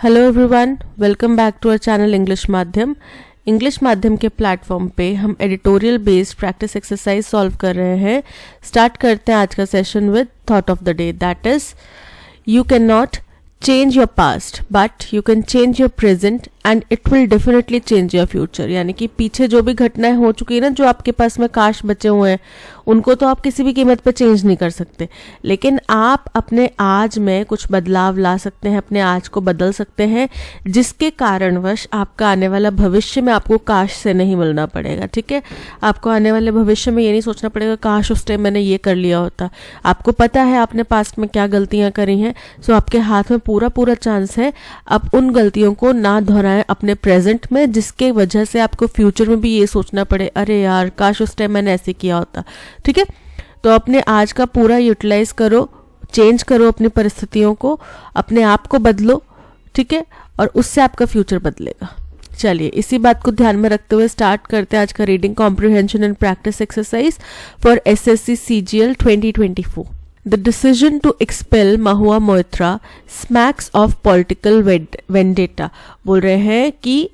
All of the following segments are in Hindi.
Hello everyone, welcome back to our channel English Madhyam. English Madhyam के प्लेटफॉर्म पे हम editorial based practice exercise solve कर रहे हैं। स्टार्ट करते हैं आज का session with thought of the day, that is you can not change your past but you can change your present and it will definitely change your future. यानी कि पीछे जो भी घटनाएं हो चुकी है ना, जो आपके पास में काश बचे हुए हैं, उनको तो आप किसी भी कीमत पे चेंज नहीं कर सकते, लेकिन आप अपने आज में कुछ बदलाव ला सकते हैं, अपने आज को बदल सकते हैं, जिसके कारणवश आपका आने वाला भविष्य में आपको काश से नहीं मिलना पड़ेगा। ठीक है, आपको आने वाले भविष्य में ये नहीं सोचना पड़ेगा काश उस टाइम मैंने ये कर लिया होता। आपको पता है आपने पास्ट में क्या गलतियां करी हैं, सो आपके हाथ में पूरा चांस है आप उन गलतियों को ना दोहराएं अपने प्रेजेंट में, जिसके वजह से आपको फ्यूचर में भी ये सोचना पड़े अरे यार काश उस टाइम मैंने ऐसे किया होता। ठीक है, तो अपने आज का पूरा यूटिलाइज करो, चेंज करो अपनी परिस्थितियों को, अपने आप को बदलो। ठीक है, और उससे आपका फ्यूचर बदलेगा। चलिए इसी बात को ध्यान में रखते हुए स्टार्ट करते हैं आज का reading comprehension and practice exercise for SSC CGL 2024। The decision to expel Mahua Moitra smacks of political vendetta। बोल रहे हैं कि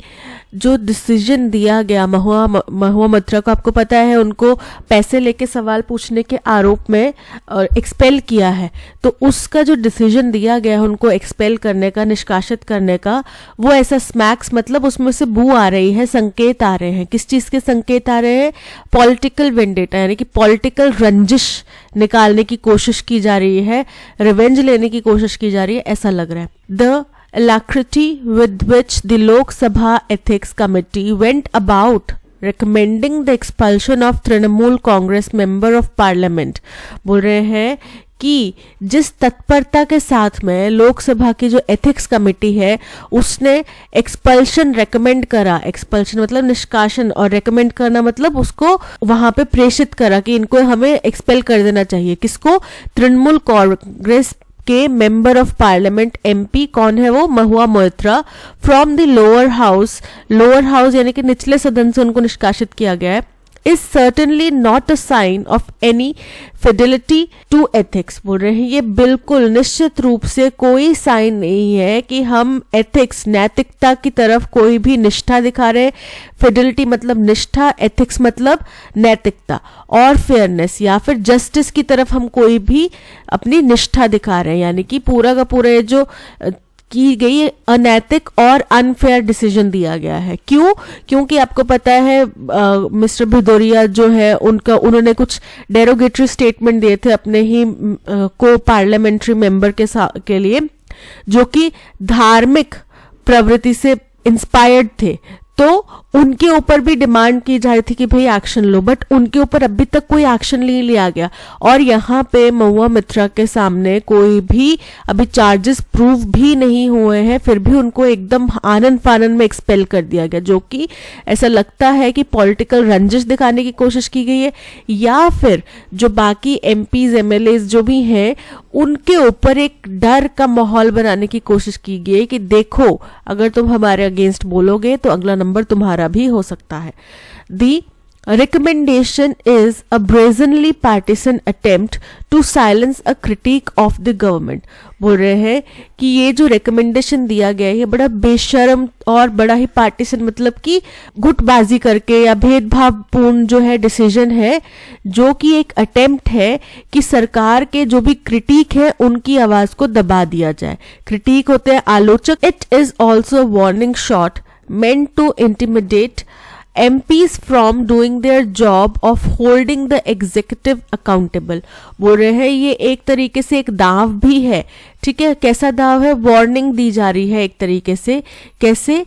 जो डिसीजन दिया गया महुआ मोइत्रा को, आपको पता है उनको पैसे लेके सवाल पूछने के आरोप में और एक्सपेल किया है, तो उसका जो डिसीजन दिया गया है उनको एक्सपेल करने का, निष्कासित करने का, वो ऐसा स्मैक्स मतलब उसमें से बू आ रही है, संकेत आ रहे हैं। किस चीज़ के संकेत आ रहे हैं? पॉलिटिकल वेंडेटा, यानी कि पॉलिटिकल रंजिश निकालने की कोशिश की जा रही है, रिवेंज लेने की कोशिश की जा रही है, ऐसा लग रहा है। The alacrity with which the Lok Sabha Ethics Committee went about recommending the expulsion of Trinamool Congress member of Parliament। बोल रहे हैं कि जिस तत्परता के साथ में लोकसभा की जो एथिक्स कमेटी है उसने एक्सपल्शन रेकमेंड करा, एक्सपल्शन मतलब निष्कासन, और रेकमेंड करना मतलब उसको वहां पे प्रेषित करा कि इनको हमें एक्सपेल कर देना चाहिए। किसको? तृणमूल कांग्रेस के मेंबर ऑफ पार्लियामेंट एमपी, कौन है वो? Mahua Moitra, from the lower house. Lower house यानी कि निचले सदन से उनको निष्कासित किया गया है। Is certainly not a sign of any fidelity to ethics. बोल रहे हैं ये बिल्कुल निश्चित रूप से कोई साइन नहीं है कि हम एथिक्स, नैतिकता की तरफ कोई भी निष्ठा दिखा रहे हैं। फिडेलिटी मतलब निष्ठा, एथिक्स मतलब नैतिकता, और फेयरनेस या फिर जस्टिस की तरफ हम कोई भी अपनी निष्ठा दिखा रहे हैं। यानी कि पूरा का पूरा ये जो की गई अनैतिक और अनफेयर डिसीजन दिया गया है। क्यों? क्योंकि आपको पता है मिस्टर भदौरिया जो है उन्होंने कुछ डेरोगेटरी स्टेटमेंट दिए थे अपने ही को पार्लियामेंट्री मेंबर के लिए, जो कि धार्मिक प्रवृत्ति से इंस्पायर्ड थे। तो उनके ऊपर भी डिमांड की जा रही थी कि भाई एक्शन लो, बट उनके ऊपर अभी तक कोई एक्शन नहीं लिया गया। और यहाँ पे महुआ मोइत्रा के सामने कोई भी अभी चार्जेस प्रूव भी नहीं हुए हैं, फिर भी उनको एकदम आनन फानन में एक्सपेल कर दिया गया, जो कि ऐसा लगता है कि पॉलिटिकल रंजिश दिखाने की कोशिश की गई है, या फिर जो बाकी एमपीज एमएलए जो भी हैं उनके ऊपर एक डर का माहौल बनाने की कोशिश की गई कि देखो अगर तुम हमारे अगेंस्ट बोलोगे तो अगला नंबर तुम्हारा भी हो सकता है। दी recommendation is a brazenly partisan attempt to silence a critique of the government। बोल रहे हैं कि ये जो रिकमेंडेशन दिया गया है ये बड़ा बेशर्म और बड़ा ही पार्टीसन मतलब कि गुटबाजी करके या भेदभावपूर्ण जो है डिसीजन है, जो कि एक अटेम्प्ट है कि सरकार के जो भी क्रिटिक है उनकी आवाज को दबा दिया जाए। क्रिटिक होते हैं आलोचक। It is also warning shot meant to intimidate MPs from doing their job of holding the executive accountable। बोल रहे हैं ये एक तरीके से एक दाव भी है। ठीक है, कैसा दाव है? वार्निंग दी जा रही है एक तरीके से, कैसे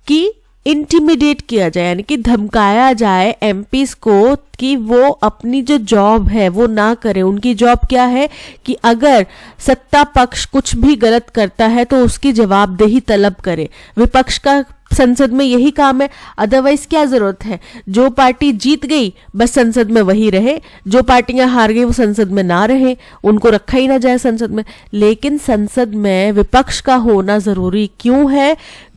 कि इंटिमिडेट किया जाए, यानी कि धमकाया जाए एमपीस को कि वो अपनी जो जॉब है वो ना करे। उनकी जॉब क्या है कि अगर सत्ता पक्ष कुछ भी गलत करता है तो उसकी जवाबदेही तलब करे। विपक्ष का संसद में यही काम है, अदरवाइज क्या जरूरत है? जो पार्टी जीत गई बस संसद में वही रहे, जो पार्टियां हार गई वो संसद में ना रहे, उनको रखा ही ना जाए संसद में। लेकिन संसद में विपक्ष का होना जरूरी क्यों है?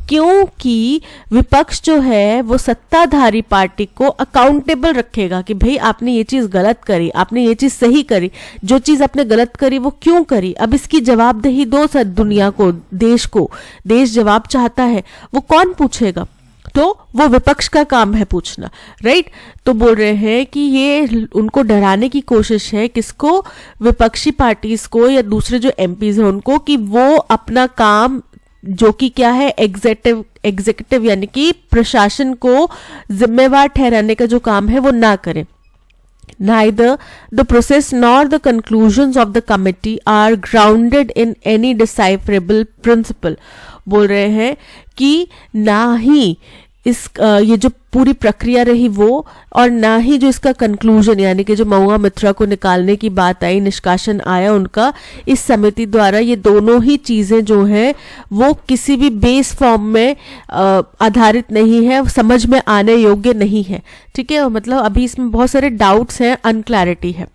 क्योंकि विपक्ष जो है वो सत्ताधारी पार्टी को अकाउंटेबल रखेगा कि भाई आपने ये चीज गलत करी, आपने ये चीज सही करी, जो चीज आपने गलत करी वो क्यों करी, अब इसकी जवाबदेही दो दुनिया को, देश जवाब चाहता है, वो कौन पूछेगा? तो वो विपक्ष का काम है पूछना, राइट? तो बोल रहे हैं कि ये उनको डराने की कोशिश है, किसको? विपक्षी पार्टीज को या दूसरे जो एमपीज हैं उनको, कि वो अपना काम जो कि क्या है, एग्जीक्यूटिव यानी कि प्रशासन को जिम्मेवार ठहराने का जो काम है वो ना करें. Neither the process nor the conclusions of the committee are grounded in any decipherable principle. बोल रहे हैं कि ना ही ये जो पूरी प्रक्रिया रही वो, और ना ही जो इसका कंक्लूजन यानी कि जो महुआ मित्रा को निकालने की बात आई, निष्कासन आया उनका इस समिति द्वारा, ये दोनों ही चीजें जो है वो किसी भी बेस फॉर्म में आधारित नहीं है, समझ में आने योग्य नहीं है. ठीक है, मतलब अभी इसमें बहुत सारे डाउट्स हैं, अनक्लैरिटी है.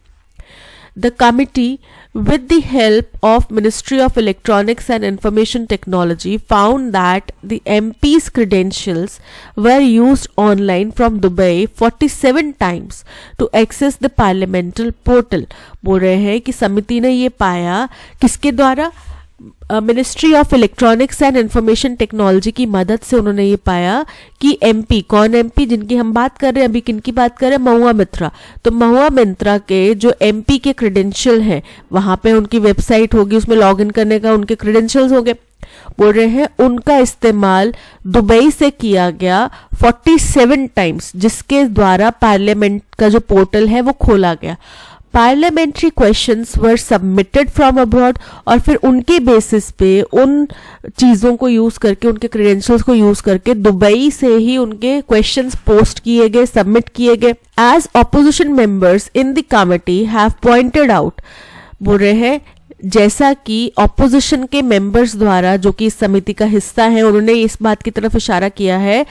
The committee, with the help of Ministry of Electronics and Information Technology, found that the MP's credentials were used online from Dubai 47 times to access the parliamentary portal. बोल रहे हैं कि समिति ने ये पाया किसके द्वारा? Ministry of electronics and information technology की मदद से उन्होंने ये पाया कि एमपी, कौन एमपी जिनकी हम बात कर रहे हैं, अभी किनकी बात कर रहे हैं? महुआ मित्रा. तो महुआ मित्रा के जो एमपी के क्रेडेंशियल हैं, वहां पे उनकी वेबसाइट होगी, उसमें लॉग इन करने का उनके क्रेडेंशियल्स होंगे. बोल रहे हैं उनका इस्तेमाल दुबई से किया गया 47 टाइम्स, जिसके द्वारा पार्लियामेंट का जो पोर्टल है वो खोला गया. Parliamentary questions were submitted from abroad, और फिर उनके बेसिस पे उन चीज़ों को यूज़ करके, उनके क्रेडेंशियल्स को यूज़ करके दुबई से ही उनके क्वेश्चंस पोस्ट किए गए, सबमिट किए गए. As opposition members in the committee have pointed out, बोल रहे हैं जैसा कि ऑपोजिशन के मेंबर्स द्वारा, जो कि इस समिति का हिस्सा है, उन्होंने इस बात की तरफ इशारा किया है,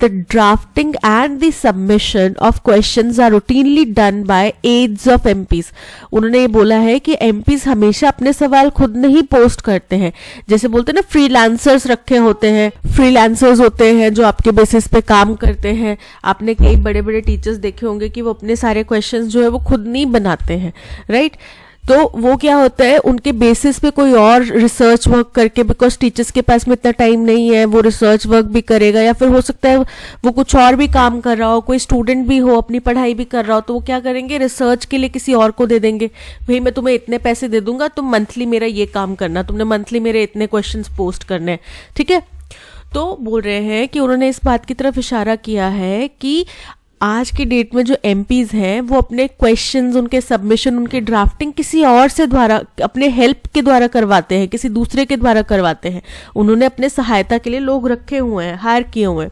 the drafting and the submission of questions are routinely done by aides of MPs. उन्होंने ये बोला है कि एमपीज हमेशा अपने सवाल खुद नहीं पोस्ट करते हैं, जैसे बोलते हैं ना फ्रीलांसर्स रखे होते हैं, फ्रीलांसर्स होते हैं जो आपके बेसिस पे काम करते हैं. आपने कई बड़े बड़े टीचर्स देखे होंगे कि वो अपने सारे क्वेश्चंस जो है वो खुद नहीं बनाते हैं, राइट? तो वो क्या होता है, उनके बेसिस पे कोई और रिसर्च वर्क करके, बिकॉज टीचर्स के पास में इतना टाइम नहीं है, वो रिसर्च वर्क भी करेगा, या फिर हो सकता है वो कुछ और भी काम कर रहा हो, कोई स्टूडेंट भी हो, अपनी पढ़ाई भी कर रहा हो, तो वो क्या करेंगे, रिसर्च के लिए किसी और को दे देंगे, भाई मैं तुम्हें इतने पैसे दे दूंगा, तुम मंथली मेरा ये काम करना, तुमने मंथली मेरे इतने क्वेश्चंस पोस्ट करने हैं. ठीक है, तो बोल रहे हैं कि उन्होंने इस बात की तरफ इशारा किया है कि आज की डेट में जो एमपीज हैं वो अपने क्वेश्चंस, उनके सबमिशन, उनके ड्राफ्टिंग किसी और से द्वारा, अपने हेल्प के द्वारा करवाते हैं, किसी दूसरे के द्वारा करवाते हैं. उन्होंने अपने सहायता के लिए लोग रखे हुए हैं, हायर किए हुए हैं.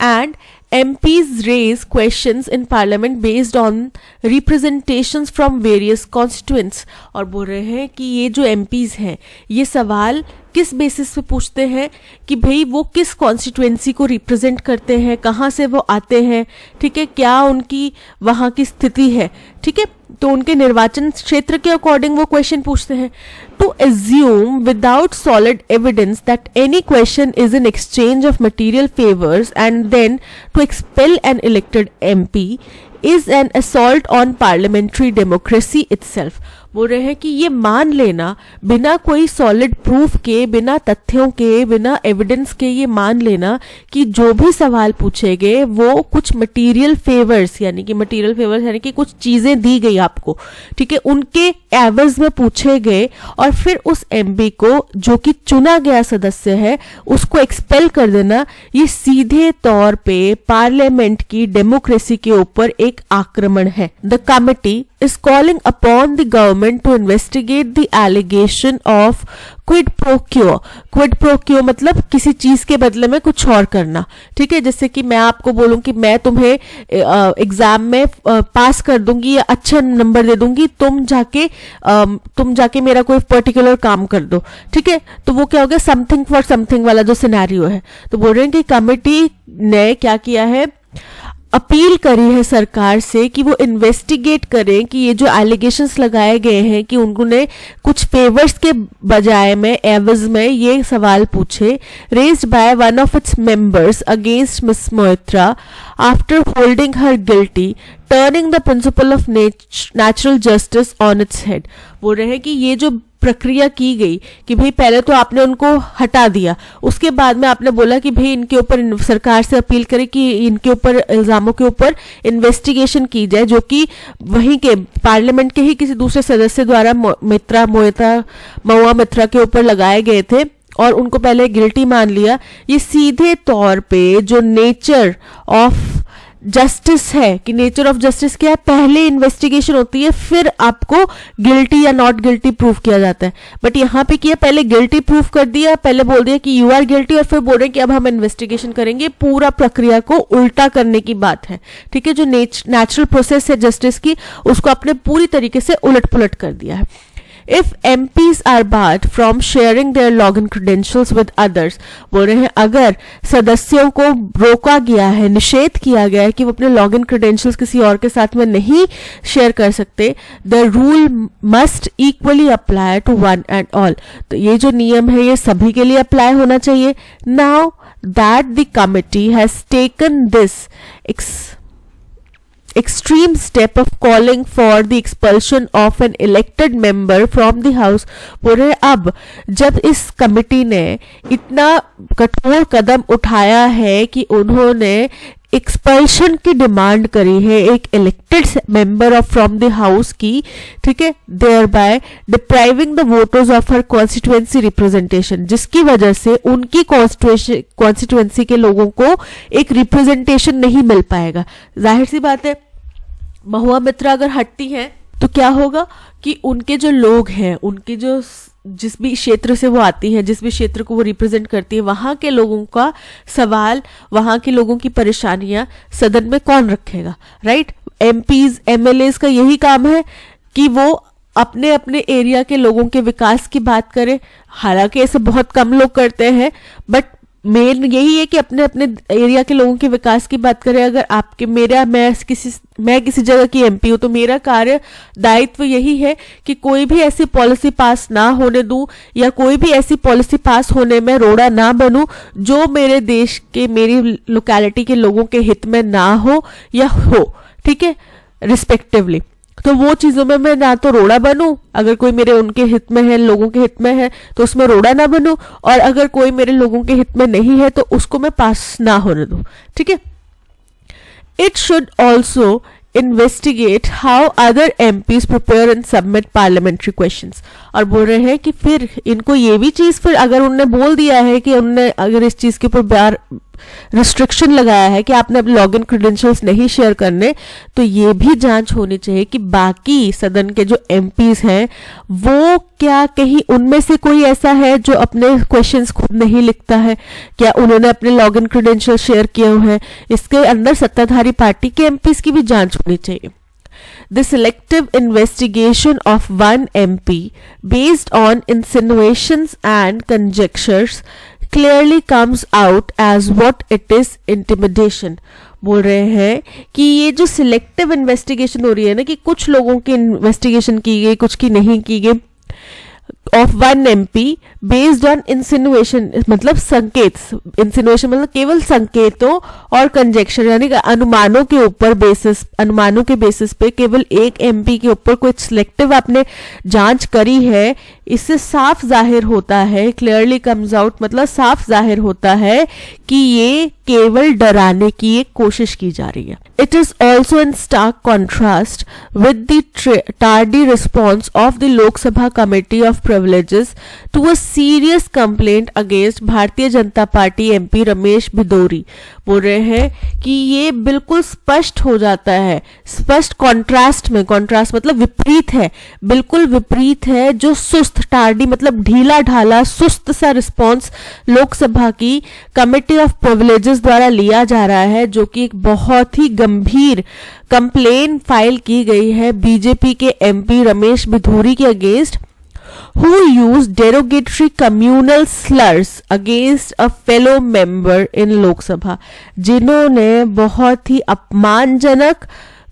And MPs raise questions in parliament based on representations from various constituents. और बोल रहे हैं कि ये जो MPs हैं ये सवाल किस बेसिस पे पूछते हैं कि भाई वो किस कॉन्स्टिट्यूएंसी को रिप्रेजेंट करते हैं, कहाँ से वो आते हैं, ठीक है, क्या उनकी वहाँ की स्थिति है, ठीक है, तो उनके निर्वाचन क्षेत्र के अकॉर्डिंग वो क्वेश्चन पूछते हैं. To assume without solid evidence that any question is in exchange of material favors and then to expel an elected MP is an assault on parliamentary democracy itself. बोल रहे हैं कि ये मान लेना बिना कोई सॉलिड प्रूफ के, बिना तथ्यों के, बिना एविडेंस के, ये मान लेना कि जो भी सवाल पूछे गए वो कुछ मटेरियल फेवर्स यानी कि कुछ चीजें दी गई आपको, ठीक है, उनके एवज में पूछे गए, और फिर उस एमपी को जो कि चुना गया सदस्य है उसको एक्सपेल कर देना, ये सीधे तौर पे पार्लियामेंट की डेमोक्रेसी के ऊपर एक आक्रमण है. The committee is calling upon the government to investigate the allegation of quid pro quo. Quid pro quo मतलब किसी चीज के बदले में कुछ और करना, ठीक है, जैसे कि मैं आपको बोलूं कि मैं तुम्हें एग्जाम में पास कर दूंगी या अच्छा नंबर दे दूंगी, तुम जाके मेरा कोई पर्टिकुलर काम कर दो, ठीक है, तो वो क्या हो गया, समथिंग फॉर समथिंग वाला जो सिनेरियो है. तो बोल रहे हैं कि कमिटी ने क्या किया है, अपील करी है सरकार से कि वो इन्वेस्टिगेट करें कि ये जो एलिगेशंस लगाए गए हैं कि उन्होंने कुछ फेवर्स के बजाय में एवज में ये सवाल पूछे, raised by one of its members against miss Moitra after holding her guilty, turning the principle of natural justice on its head. बोल रहे हैं कि ये जो प्रक्रिया की गई कि भाई पहले तो आपने उनको हटा दिया, उसके बाद में आपने बोला कि भाई इनके ऊपर सरकार से अपील करें कि इनके ऊपर इल्जामों के ऊपर इन्वेस्टिगेशन की जाए, जो कि वहीं के पार्लियामेंट के ही किसी दूसरे सदस्य द्वारा महुआ मित्रा के ऊपर लगाए गए थे और उनको पहले गिल्टी मान लिया। ये सीधे तौर पे जो नेचर ऑफ जस्टिस है कि नेचर ऑफ जस्टिस क्या है, पहले इन्वेस्टिगेशन होती है फिर आपको गिल्टी या नॉट गिल्टी प्रूफ किया जाता है। बट यहाँ पे किया, पहले गिल्टी प्रूफ कर दिया, पहले बोल दिया कि यू आर गिल्टी और फिर बोल रहे हैं कि अब हम इन्वेस्टिगेशन करेंगे। पूरा प्रक्रिया को उल्टा करने की बात है, ठीक है। जो नेचुरल प्रोसेस है जस्टिस की, उसको आपने पूरी तरीके से उलट पुलट कर दिया है। If MPs are barred from sharing their login credentials with others, बोल रहे हैं अगर सदस्यों को रोका गया है, निषेध किया गया है कि वो अपने लॉगिन क्रेडेंशियल्स किसी और के साथ में नहीं शेयर कर सकते, the rule must equally apply to one and all। तो ये जो नियम है ये सभी के लिए अप्लाई होना चाहिए। Now that the committee has taken this extreme step of calling for the expulsion of an elected member from the house, बोल रहे अब जब इस कमिटी ने इतना कठोर कदम उठाया है कि उन्होंने एक्सपल्शन की डिमांड करी है एक elected member of from the house की, ठीक है, thereby depriving the voters of her constituency representation, जिसकी वजह से उनकी कॉन्स्टिट्यूएंसी के लोगों को एक रिप्रेजेंटेशन नहीं मिल पाएगा। जाहिर सी बात है, महुआ मित्रा अगर हटती है तो क्या होगा कि उनके जो लोग हैं, उनके जो जिस भी क्षेत्र से वो आती है, जिस भी क्षेत्र को वो रिप्रेजेंट करती है, वहां के लोगों का सवाल, वहां के लोगों की परेशानियां सदन में कौन रखेगा, राइट। एमपीज एमएलएज का यही काम है कि वो अपने अपने एरिया के लोगों के विकास की बात करें। हालांकि ऐसे बहुत कम लोग करते हैं, बट मेन यही है कि अपने अपने एरिया के लोगों के विकास की बात करें। अगर आपके मैं किसी जगह की एमपी हूं तो मेरा कार्य दायित्व यही है कि कोई भी ऐसी पॉलिसी पास ना होने दूं या कोई भी ऐसी पॉलिसी पास होने में रोड़ा ना बनूं जो मेरे देश के, मेरी लोकेलिटी के लोगों के हित में ना हो या हो, ठीक है, रिस्पेक्टिवली। तो वो चीजों में मैं ना तो रोड़ा बनूं, अगर कोई मेरे उनके हित में है, लोगों के हित में है तो उसमें रोड़ा ना बनूं, और अगर कोई मेरे लोगों के हित में नहीं है तो उसको मैं पास ना होने दूं, ठीक है। It should also investigate how other MPs prepare and submit parliamentary questions. और बोल रहे हैं कि फिर इनको ये भी चीज, फिर अगर उन्होंने बोल दिया है कि उन्होंने अगर इस चीज के ऊपर रिस्ट्रिक्शन लगाया है कि आपने अपने लॉगिन क्रेडेंशियल्स नहीं शेयर करने, तो ये भी जांच होनी चाहिए कि बाकी सदन के जो MPs हैं वो क्या कहीं उनमें से कोई ऐसा है जो अपने क्वेश्चंस खुद नहीं लिखता है, क्या उन्होंने अपने लॉगिन क्रेडेंशियल शेयर किए हुए हैं। इसके अंदर सत्ताधारी पार्टी के MPs की भी जांच होनी चाहिए। The selective investigation of one MP based on insinuations and conjectures clearly comes out as what it is intimidation। बोल रहे हैं कि ये जो सिलेक्टिव इन्वेस्टिगेशन हो रही है ना, कि कुछ लोगों की इन्वेस्टिगेशन की गई, कुछ की नहीं की गई, of one MP based on insinuation, मतलब संकेत, इंसिनुएशन मतलब केवल संकेतों, और कंजेक्शन यानी कि अनुमानों के ऊपर अनुमानों के बेसिस पे केवल एक MP के ऊपर कोई सिलेक्टिव आपने जांच करी है। इससे साफ जाहिर होता है, क्लियरली कम्स आउट मतलब साफ जाहिर होता है कि ये केवल डराने की एक कोशिश की जा रही है। It is also in stark contrast with the tardy response of the Lok Sabha Committee of Privileges to a serious complaint against Bharatiya Janata party MP Ramesh भिदौरी। बोल रहे हैं कि ये बिल्कुल स्पष्ट हो जाता है, स्पष्ट कॉन्ट्रास्ट में, कॉन्ट्रास्ट मतलब विपरीत है, बिल्कुल विपरीत है, जो सुस्त, टार्डी मतलब ढीला ढाला सुस्त सा रिस्पॉन्स लोकसभा की कमिटी ऑफ प्रिविलेजेस द्वारा लिया जा रहा है, जो कि एक बहुत ही गंभीर कंप्लेन फाइल की गई है बीजेपी के MP रमेश भिदौरी के against. who used derogatory communal slurs against a fellow member in लोक सभा, जिन्होंने बहुत ही अपमानजनक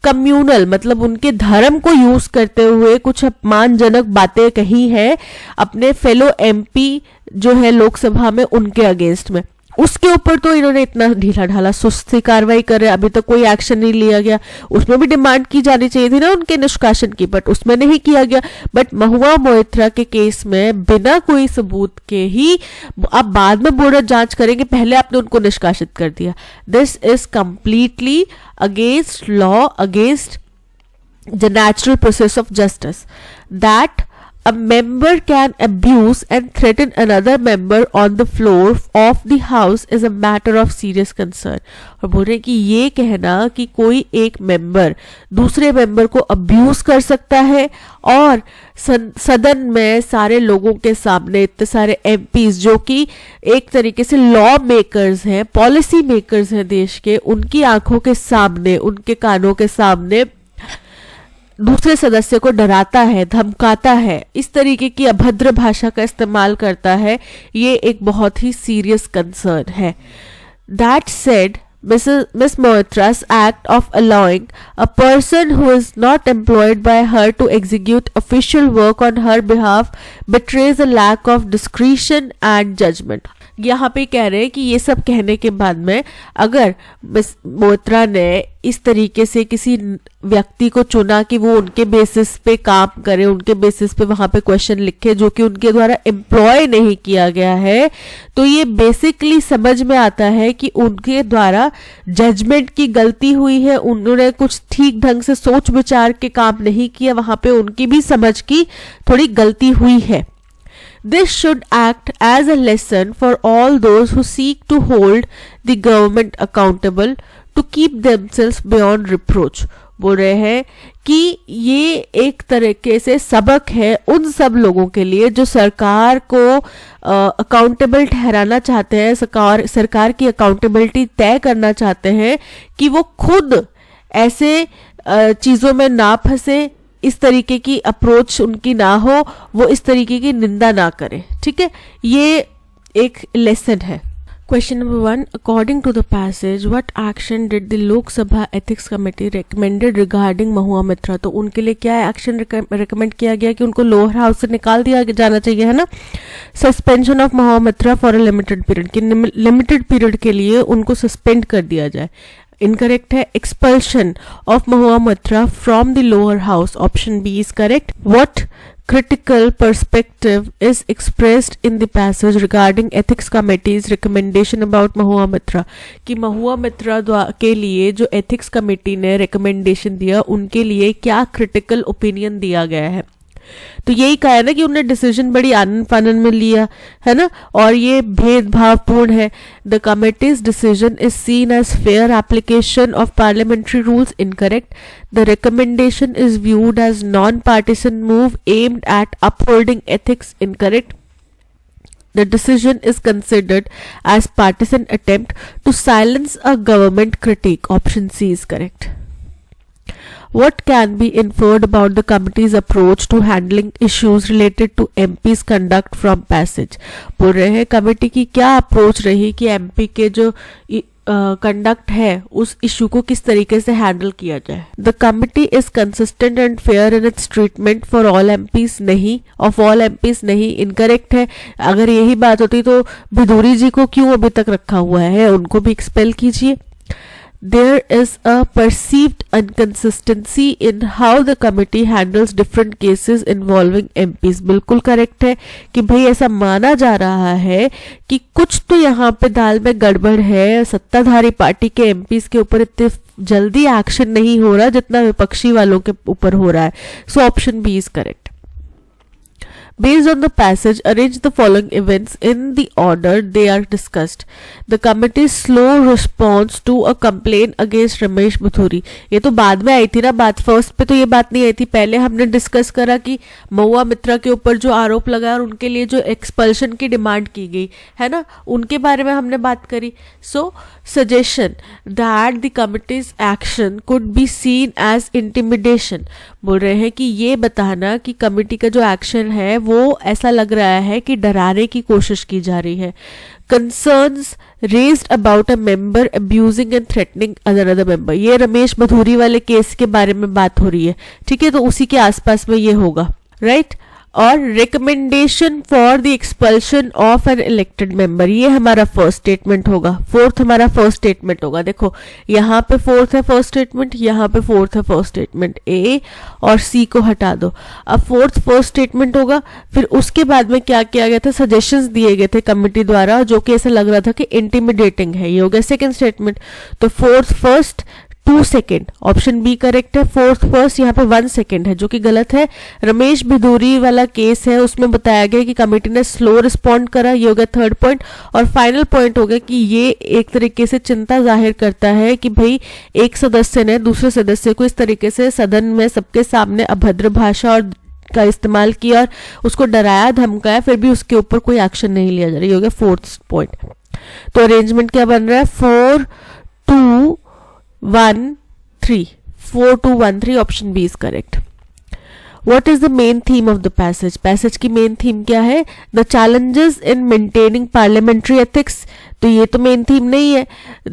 कम्युनल मतलब उनके धर्म को यूज करते हुए कुछ अपमानजनक बातें कही है अपने फेलो एमपी जो है लोकसभा में उनके अगेंस्ट में, उसके ऊपर तो इन्होंने इतना ढीला ढाला सुस्ती कार्रवाई कर रहे हैं, अभी तक कोई एक्शन नहीं लिया गया। उसमें भी डिमांड की जानी चाहिए थी ना उनके निष्कासन की, बट उसमें नहीं किया गया। बट महुआ मोइत्रा के केस में बिना कोई सबूत के ही अब बाद में बोर्ड जांच करेंगे, पहले आपने उनको निष्कासित कर दिया। This is completely against law, against the natural process of justice that a member can abuse and threaten another member on the floor of the house is a matter of serious concern। और बोल रहे कि ये कहना कि कोई एक मेंबर दूसरे मेंबर को अब्यूज कर सकता है और सदन में सारे लोगों के सामने इतने सारे एमपीज जो कि एक तरीके से लॉ मेकर्स हैं, पॉलिसी मेकर्स हैं देश के, उनकी आंखों के सामने, उनके कानों के सामने दूसरे सदस्य को डराता है, धमकाता है, इस तरीके की अभद्र भाषा का इस्तेमाल करता है, ये एक बहुत ही सीरियस कंसर्न है। That said Miss Moitra's act of allowing a person who is not employed by her to execute official work on her behalf betrays a lack of discretion and judgment। यहाँ पे कह रहे हैं कि ये सब कहने के बाद में अगर मिस मोइत्रा ने इस तरीके से किसी व्यक्ति को चुना कि वो उनके बेसिस पे काम करे, उनके बेसिस पे वहां पे क्वेश्चन लिखे जो कि उनके द्वारा एम्प्लॉय नहीं किया गया है, तो ये बेसिकली समझ में आता है कि उनके द्वारा जजमेंट की गलती हुई है, उन्होंने कुछ ठीक ढंग से सोच विचार के काम नहीं किया, वहां पे उनकी भी समझ की थोड़ी गलती हुई है। This should act as a lesson for all those who seek to hold the government accountable to keep themselves beyond reproach। बोल रहे हैं कि ये एक तरीके से सबक है उन सब लोगों के लिए जो सरकार को अकाउंटेबल ठहराना चाहते हैं, सरकार की अकाउंटेबिलिटी तय करना चाहते हैं कि वो खुद ऐसे चीजों में ना फंसे, इस तरीके की अप्रोच उनकी ना हो, वो इस तरीके की निंदा ना करें। ठीक है, ये एक लेसन है। Question number 1, according to the passage what action did the Lok Sabha ethics committee recommended regarding Mahua Mitra. तो उनके लिए क्या एक्शन रिकमेंड किया गया कि उनको लोअर हाउस से निकाल दिया जाना चाहिए, है ना। Suspension of Mahua Mitra for a limited period, कि लिमिटेड पीरियड के लिए उनको सस्पेंड कर दिया जाए। इनकरेक्ट है। Expulsion of Mahua Mitra from the lower house, option B is correct. What critical perspective is expressed in the passage regarding ethics committee's recommendation about Mahua Mitra, कि महुआ मित्रा के लिए जो एथिक्स कमेटी ने रिकमेंडेशन दिया उनके लिए क्या क्रिटिकल ओपिनियन दिया गया है। तो यही कहा है ना कि उन्होंने डिसीजन बड़ी आनंद फानन में लिया है ना, और ये भेदभावपूर्ण है। The committee's decision is seen as fair application of parliamentary rules, incorrect. The recommendation is viewed as non partisan move aimed at upholding ethics, incorrect. The decision is considered as partisan attempt to silence a government critique, option C is correct. What can be inferred about the committee's approach to handling issues related to MP's conduct from passage? बोल रहे हैं कमेटी की क्या अप्रोच रही कि एमपी के जो कंडक्ट है उस इशू को किस तरीके से हैंडल किया जाए। The committee is consistent and fair in its treatment for all MPs, नहीं, ऑफ ऑल एमपीज नहीं, इनकरेक्ट है। अगर यही बात होती तो भिदूरी जी को क्यों अभी तक रखा हुआ है, उनको भी एक्सपेल कीजिए। There is a perceived inconsistency in how the committee handles different cases involving MPs, बिल्कुल करेक्ट है कि भाई ऐसा माना जा रहा है कि कुछ तो यहाँ पे दाल में गड़बड़ है, सत्ताधारी पार्टी के MPs के ऊपर इतने जल्दी एक्शन नहीं हो रहा जितना विपक्षी वालों के ऊपर हो रहा है। So option B is correct. Based on the passage, arrange the following events in the order they are discussed. The committee's slow response to a complaint against Ramesh Bathuri, ये तो बाद में आई थी ना बात, फर्स्ट पे तो ये बात नहीं आई थी। पहले हमने डिस्कस करा कि महुआ मित्रा के ऊपर जो आरोप लगा और उनके लिए जो एक्सपल्शन की डिमांड की गई है ना, उनके बारे में हमने बात करी। So suggestion that the committee's action could be seen as intimidation, बोल रहे हैं कि ये बताना कि कमिटी का जो एक्शन है वो ऐसा लग रहा है कि डराने की कोशिश की जा रही है। Concerns raised about a member abusing and threatening another member, ये रमेश भदौरी वाले केस के बारे में बात हो रही है, ठीक है, तो उसी के आसपास में ये होगा, राइट। और recommendation for the expulsion of an elected member, ये हमारा फर्स्ट स्टेटमेंट होगा। फोर्थ हमारा फर्स्ट स्टेटमेंट होगा। देखो यहाँ पे फोर्थ है फर्स्ट स्टेटमेंट, यहाँ पे फोर्थ है फर्स्ट स्टेटमेंट, ए और सी को हटा दो। अब फोर्थ फर्स्ट स्टेटमेंट होगा। फिर उसके बाद में क्या किया गया था, सजेशंस दिए गए थे कमिटी द्वारा, जो कि ऐसा लग रहा था कि इंटिमिडेटिंग है, ये हो गया सेकेंड स्टेटमेंट। तो fourth first, 2 second, option B correct है। फोर्थ फर्स्ट, यहाँ पे 1 सेकेंड है जो कि गलत है। रमेश भदौरी वाला केस है, उसमें बताया गया कि कमेटी ने स्लो रिस्पॉन्ड करा, ये हो गया थर्ड पॉइंट। और फाइनल पॉइंट हो गया कि ये एक तरीके से चिंता जाहिर करता है कि भाई एक सदस्य ने दूसरे सदस्य को इस तरीके से सदन में सबके सामने अभद्र भाषा और का इस्तेमाल किया और उसको डराया धमकाया, फिर भी उसके ऊपर कोई एक्शन नहीं लिया जा रहा। ये हो गया फोर्थ पॉइंट। तो अरेंजमेंट क्या बन रहा है, 4 2 1 3, 4 2 1 3, option B is correct. What is the main theme of the passage? Passage की मेन थीम क्या है, the challenges in maintaining parliamentary ethics. तो ये तो मेन थीम नहीं है,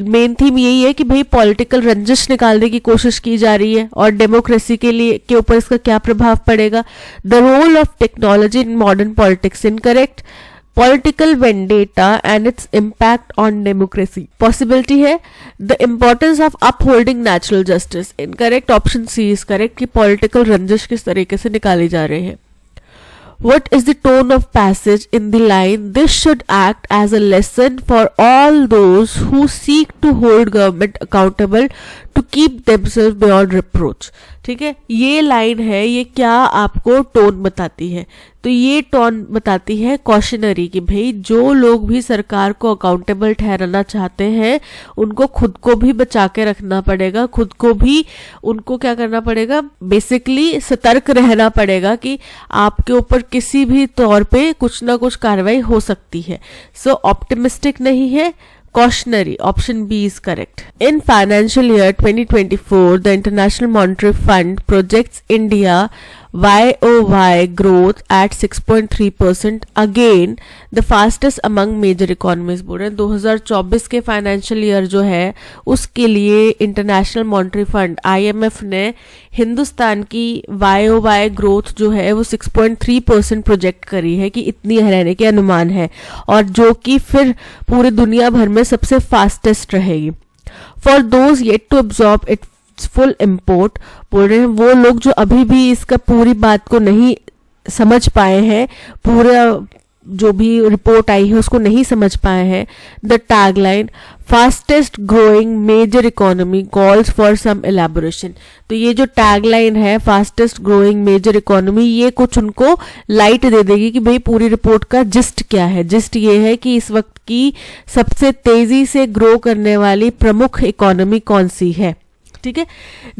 मेन थीम यही है कि भाई पॉलिटिकल रंजिश निकालने की कोशिश की जा रही है और डेमोक्रेसी के ऊपर इसका क्या प्रभाव पड़ेगा। The role of technology in modern politics, incorrect. Political vendetta and its impact on democracy, possibility है। The importance of upholding natural justice, incorrect, option C is correct कि पॉलिटिकल रंजिश किस तरीके से निकाली जा रही है। What is the tone of passage in the line, this should act as a lesson for all those who seek to hold government accountable to keep themselves beyond reproach। ठीक है, ये लाइन है, ये क्या आपको टोन बताती है, तो ये टोन बताती है कॉशनरी कि भाई जो लोग भी सरकार को अकाउंटेबल ठहराना चाहते हैं उनको खुद को भी बचा के रखना पड़ेगा, खुद को भी उनको क्या करना पड़ेगा, बेसिकली सतर्क रहना पड़ेगा कि आपके ऊपर किसी भी तौर पे कुछ ना कुछ कार्रवाई हो सकती है। सो ऑप्टिमिस्टिक नहीं है, cautionary, option B is correct. In financial year 2024, the International Monetary Fund projects India YOY growth at 6.3%, again the fastest among major economies। बोल रहे हैं 2024 के फाइनेंशियल ईयर जो है उसके लिए इंटरनेशनल मॉनेटरी फंड IMF ने हिंदुस्तान की YOY ग्रोथ जो है वो 6.3% प्रोजेक्ट करी है कि इतनी रहने के अनुमान है, और जो कि फिर पूरी दुनिया भर में सबसे फास्टेस्ट रहेगी। For those yet to absorb it full import, बोल रहे हैं वो लोग जो अभी भी इसका पूरी बात को नहीं समझ पाए हैं, पूरा जो भी रिपोर्ट आई है उसको नहीं समझ पाए हैं। The tagline fastest growing major economy calls for some elaboration, तो ये जो टैगलाइन है फास्टेस्ट ग्रोइंग मेजर इकोनॉमी, ये कुछ उनको लाइट दे देगी कि भाई पूरी रिपोर्ट का जिस्ट क्या है। जिस्ट ये है कि इस वक्त की सबसे तेजी से ग्रो करने वाली प्रमुख इकोनॉमी कौन सी है। ठीक है,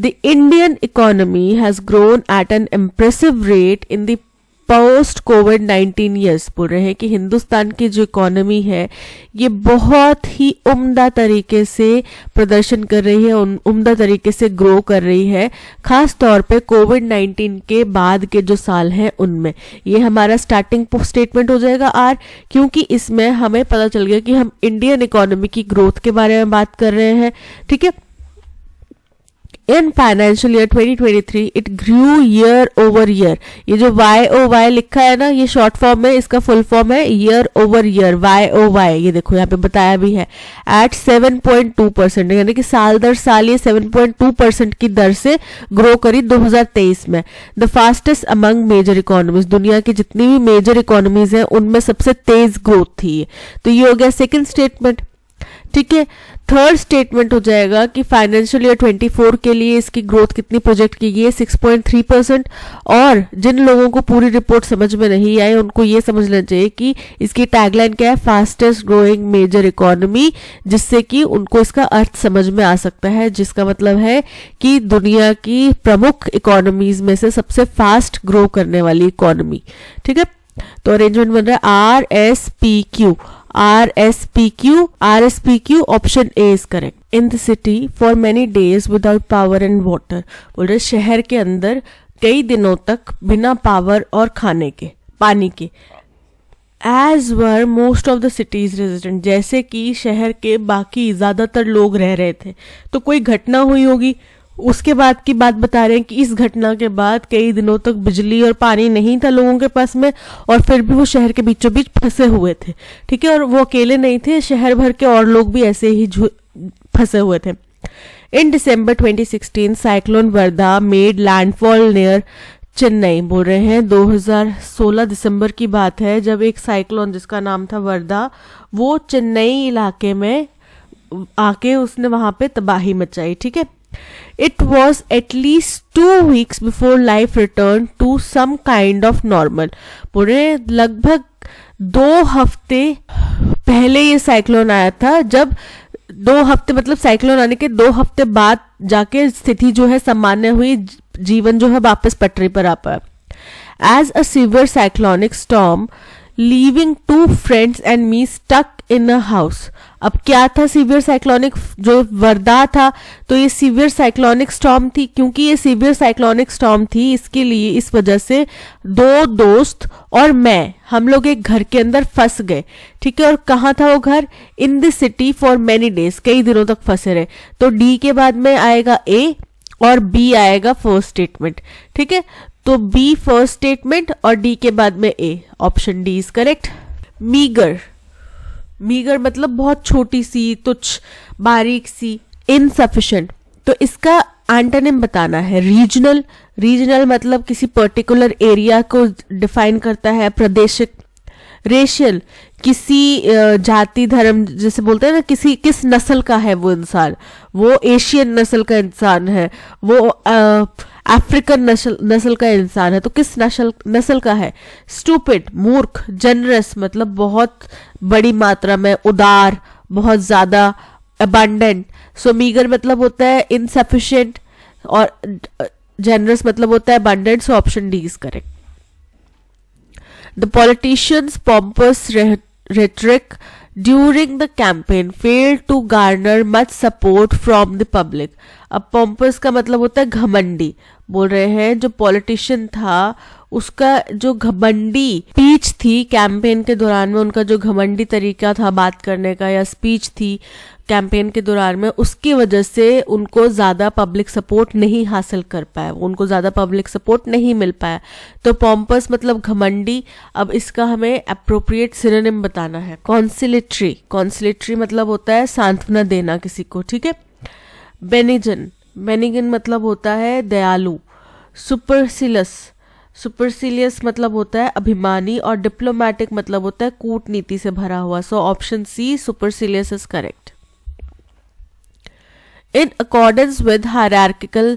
the Indian economy has grown at N impressive rate in the post covid years. बोल रहे हैं कि हिंदुस्तान की जो इकोनॉमी है ये बहुत ही उम्दा तरीके से प्रदर्शन कर रही है, उम्दा तरीके से ग्रो कर रही है, खास तौर पे कोविड-19 के बाद के जो साल हैं उनमें। ये हमारा स्टार्टिंग स्टेटमेंट हो जाएगा आर, क्योंकि इसमें हमें पता चल गया कि हम इंडियन इकोनॉमी की ग्रोथ के बारे में बात कर रहे हैं। ठीक है, in financial year 2023 it grew year over year. ये जो YOY लिखा है ना, ये शॉर्ट फॉर्म है, इसका फुल फॉर्म है ईयर ओवर ईयर, YOY। ये देखो यहाँ पे बताया भी है एट 7.2%, यानी कि साल दर साल ये 7.2% की दर से ग्रो करी 2023 में। The fastest among major economies, दुनिया की जितनी भी मेजर इकोनॉमीज हैं उनमें सबसे तेज ग्रोथ थी। तो ये हो गया सेकेंड स्टेटमेंट। ठीक है, थर्ड स्टेटमेंट हो जाएगा कि फाइनेंशियल ईयर 24 के लिए इसकी ग्रोथ कितनी प्रोजेक्ट की गई है, 6.3%। और जिन लोगों को पूरी रिपोर्ट समझ में नहीं आई उनको ये समझना चाहिए कि इसकी टैगलाइन क्या है, फास्टेस्ट ग्रोइंग मेजर इकोनॉमी, जिससे कि उनको इसका अर्थ समझ में आ सकता है, जिसका मतलब है कि दुनिया की प्रमुख इकोनॉमीज में से सबसे फास्ट ग्रो करने वाली इकोनॉमी। ठीक है, तो अरेंजमेंट बन रहा है RSPQ, option A is correct. In the city for many days without power and water, बोल रहे शहर के अंदर कई दिनों तक बिना पावर और खाने के, पानी के। As were most of the city's resident, जैसे कि शहर के बाकी ज्यादातर लोग रह रहे थे। तो कोई घटना हुई होगी, उसके बाद की बात बता रहे हैं कि इस घटना के बाद कई दिनों तक बिजली और पानी नहीं था लोगों के पास में, और फिर भी वो शहर के बीचों बीच फंसे हुए थे। ठीक है, और वो अकेले नहीं थे, शहर भर के और लोग भी ऐसे ही फंसे हुए थे। इन December 2016 cyclone Wardha made landfall near Chennai. बोल रहे हैं 2016 दिसंबर की बात है जब एक साइक्लोन जिसका नाम था वर्धा, वो चेन्नई इलाके में आके उसने वहां पे तबाही मचाई। ठीक है, it was at least 2 weeks before life return to some kind of normal. बोल रहे हैं लगभग 2 हफ्ते पहले ये साइक्लोन आया था, जब 2 हफ्ते मतलब साइक्लोन आने के 2 हफ्ते बाद जाके स्थिति जो है सामान्य हुई, जीवन जो है वापस पटरी पर आ पाया। As a severe cyclonic storm leaving 2 friends and me stuck in a house. अब क्या था सीवियर साइक्लोनिक, जो वर्धा था तो ये सीवियर साइक्लोनिक स्टॉर्म थी। क्योंकि ये सीवियर साइक्लोनिक स्टॉर्म थी, इसके लिए इस वजह से 2 दोस्त और मैं, हम लोग एक घर के अंदर फंस गए। ठीक है, और कहाँ था वो घर? In the city for many days, कई दिनों तक फंसे रहे। तो डी के बाद में आएगा ए और बी आएगा फर्स्ट स्टेटमेंट। ठीक है, तो बी फर्स्ट स्टेटमेंट और डी के बाद में A, option D is correct. Meager, meager मतलब बहुत छोटी सी, तुच्छ, बारीक सी। इनसफिशिएंट, तो इसका एंटोनिम बताना है रीजनल। रीजनल मतलब किसी पर्टिकुलर एरिया को डिफाइन करता है, प्रादेशिक। रेशियल, किसी जाति धर्म, जैसे बोलते हैं ना किस नस्ल का है वो इंसान, वो एशियन नस्ल का इंसान है, वो अफ्रीकन नस्ल का इंसान है, तो किस नस्ल का है। स्टूपिड, मूर्ख। जनरस मतलब बहुत बड़ी मात्रा में, उदार, बहुत ज्यादा। अबंडेंट, सो मीगर मतलब होता है इनसफिशिएंट और जनरस मतलब होता है abundant, so option D is correct. The politicians' pompous rhetoric during the campaign failed to garner much support from the public. अब pompous का मतलब होता है घमंडी। बोल रहे हैं जो पॉलिटिशियन था उसका जो घमंडी स्पीच थी कैंपेन के दौरान में, उनका जो घमंडी तरीका था बात करने का या स्पीच थी कैंपेन के दौरान में, उसकी वजह से उनको ज्यादा पब्लिक सपोर्ट नहीं हासिल कर पाया, उनको ज्यादा पब्लिक सपोर्ट नहीं मिल पाया। तो पॉम्पस मतलब घमंडी। अब इसका हमें अप्रोप्रिएट सिनोनिम बताना है। कॉन्सिलेटरी, कॉन्सिलेटरी मतलब होता है सांत्वना देना किसी को। ठीक है, बेनिजन, बेनिगन मतलब होता है दयालु। सुपरसिलस, सुपरसिलियस मतलब होता है अभिमानी, और डिप्लोमेटिक मतलब होता है कूटनीति से भरा हुआ। So option C supercilious is correct. In accordance with hierarchical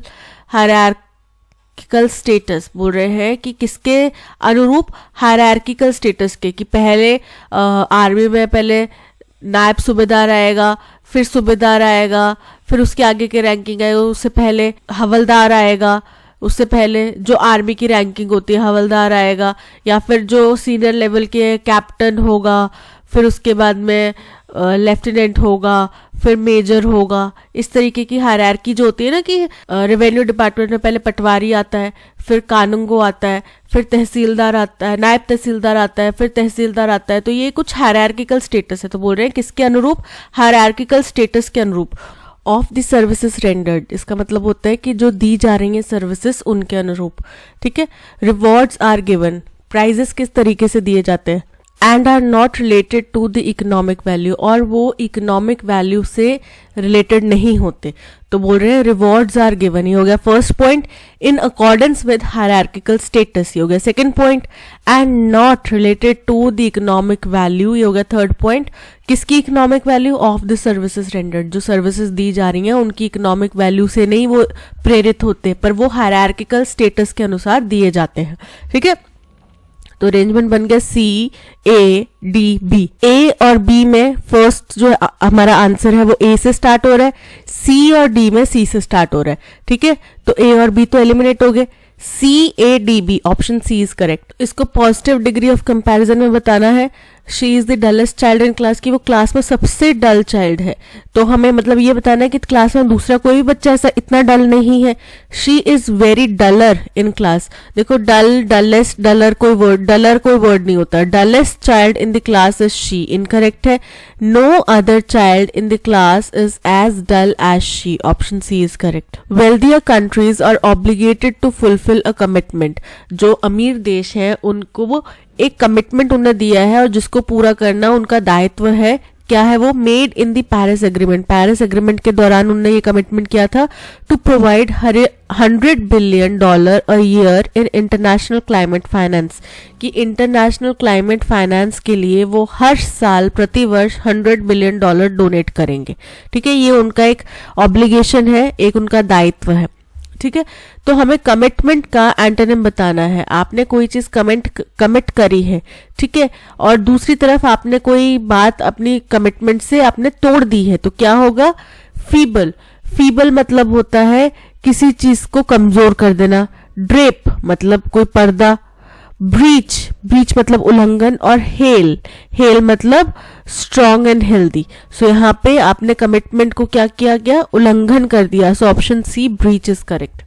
status, बोल रहे हैं कि किसके अनुरूप? हायरार्किकल स्टेटस के, कि पहले आर्मी में पहले नायब सूबेदार आएगा, फिर सूबेदार आएगा, फिर उसके आगे के रैंकिंग आएगा, उससे पहले हवलदार आएगा, उससे पहले जो आर्मी की रैंकिंग होती है हवलदार आएगा, या फिर जो सीनियर लेवल के कैप्टन होगा, फिर उसके बाद में लेफ्टिनेंट होगा, फिर मेजर होगा। इस तरीके की हायरार्की जो होती है ना, कि रेवेन्यू डिपार्टमेंट में पहले पटवारी आता है, फिर कानूनगो आता है, फिर तहसीलदार आता है, नायब तहसीलदार आता है, फिर तहसीलदार आता है। तो ये कुछ हायरार्किकल स्टेटस है। तो बोल रहे हैं किसके अनुरूप? हायरार्किकल स्टेटस के अनुरूप। ऑफ द सर्विसेज रेंडर्ड, इसका मतलब होता है कि जो दी जा रही है सर्विसेज उनके अनुरूप। ठीक है, रिवॉर्ड्स आर गिवन, प्राइजेस किस तरीके से दिए जाते हैं। And are not related to the economic value, और वो इकोनॉमिक वैल्यू से रिलेटेड नहीं होते। तो बोल रहे हैं रिवॉर्ड्स आर गिवन, ये हो गया first point. In accordance with hierarchical status, ये हो गया second point. And not related to the economic value, ये हो गया थर्ड पॉइंट। किसकी economic value? Of the services rendered, जो सर्विसेज दी जा रही हैं उनकी इकोनॉमिक वैल्यू से नहीं वो प्रेरित होते, पर वो हायरार्किकल स्टेटस के अनुसार दिए जाते हैं। ठीक है, तो अरेंजमेंट बन गया सी ए डी बी। ए और बी में फर्स्ट जो हमारा आंसर है वो ए से स्टार्ट हो रहा है, सी और डी में सी से स्टार्ट हो रहा है। ठीक है, तो ए और बी तो एलिमिनेट हो गए। C A D B, option C is correct. इसको पॉजिटिव डिग्री ऑफ कंपैरिजन में बताना है। She is the dullest child in class, कि वो क्लास में सबसे डल चाइल्ड है। तो हमें मतलब ये बताना है कि क्लास में दूसरा कोई भी बच्चा ऐसा इतना डल नहीं है। She is very duller in class. देखो डल, डलेस्ट, डलर कोई वर्ड नहीं होता। Dullest child in the class is she, incorrect है। No other child in the class is as dull as she, option C is correct. Wealthier countries are obligated to fulfil a commitment, जो अमीर देश है उनको वो एक कमिटमेंट उन्हें दिया है और जिसको पूरा करना उनका दायित्व है। क्या है वो? Made in the Paris agreement. Paris agreement के दौरान उन्होंने ये कमिटमेंट किया था to provide $100 billion a year in international climate finance, कि इंटरनेशनल क्लाइमेट फाइनेंस के लिए वो हर साल प्रति वर्ष $100 बिलियन डोनेट करेंगे। ठीक है, ये उनका एक ऑब्लिगेशन है, एक उनका दायित्व है। ठीक है, तो हमें कमिटमेंट का एंटोनिम बताना है। आपने कोई चीज कमिट करी है, ठीक है, और दूसरी तरफ आपने कोई बात अपनी कमिटमेंट से आपने तोड़ दी है, तो क्या होगा? फीबल। फीबल मतलब होता है किसी चीज को कमजोर कर देना। ड्रेप मतलब कोई पर्दा। ब्रीच, ब्रीच मतलब उल्लंघन। और हेल मतलब स्ट्रॉन्ग एंड हेल्दी। सो यहाँ पे आपने कमिटमेंट को क्या किया गया? उल्लंघन कर दिया। So option C, breach is correct.